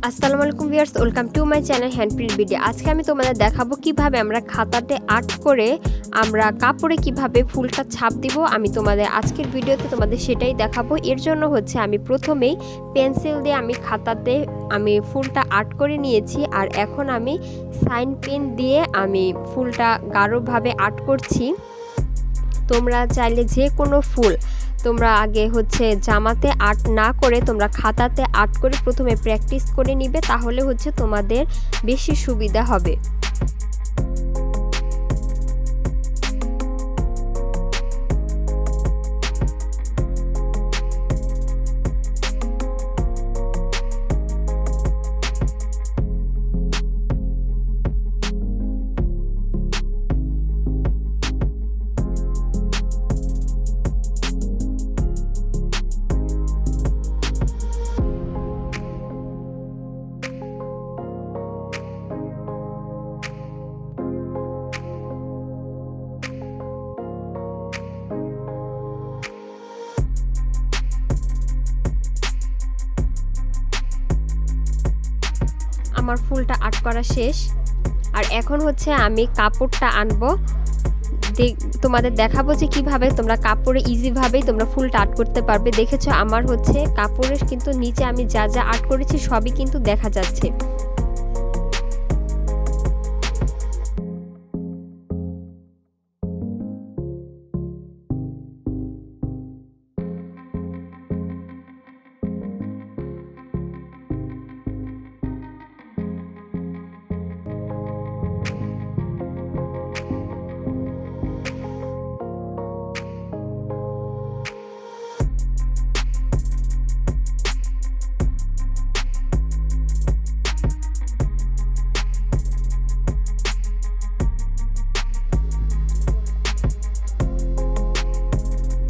আসসালামু আলাইকুম viewers, welcome to my channel handprint video. আজকে আমি তোমাদের দেখাবো কিভাবে আমরা খাতাতে আর্ট করে আমরা কাপড়ে কিভাবে ফুলটা ছাপ দিব। আমি তোমাদের আজকের ভিডিওতে তোমাদের সেটাই দেখাবো। এর জন্য হচ্ছে আমি প্রথমেই পেন্সিল দিয়ে আমি খাতাতে আমি ফুলটা আর্ট করে নিয়েছি, আর এখন আমি সাইন পেন দিয়ে আমি ফুলটা গাঢ়ভাবে আর্ট করছি। তোমরা চাইলে যে কোনো ফুল তোমরা আগে হচ্ছে জামাতে আর্ট না করে তোমরা খাতাতে আর্ট করে প্রথমে প্র্যাকটিস করে নিবে, তাহলে হচ্ছে তোমাদের বেশি সুবিধা হবে। আমার ফুলটা আর্ট করা শেষ, আর এখন হচ্ছে আমি কাপড়টা আনবো, তোমাদের দেখাবো যে কিভাবে তোমরা কাপড়ে ইজিভাবেই তোমরা ফুলটা আর্ট করতে পারবে। দেখেছো আমার হচ্ছে কাপড়ের কিন্তু নিচে আমি যা যা আর্ট করেছি সবই কিন্তু দেখা যাচ্ছে।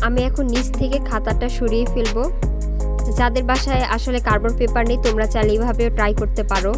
আমি এখন নিচ থেকে খাতাটা সরিয়ে ফেলবো। যাদের বাসায় আসলে কার্বন পেপার নেই তোমরা চাইলে এইভাবেও ট্রাই করতে পারো।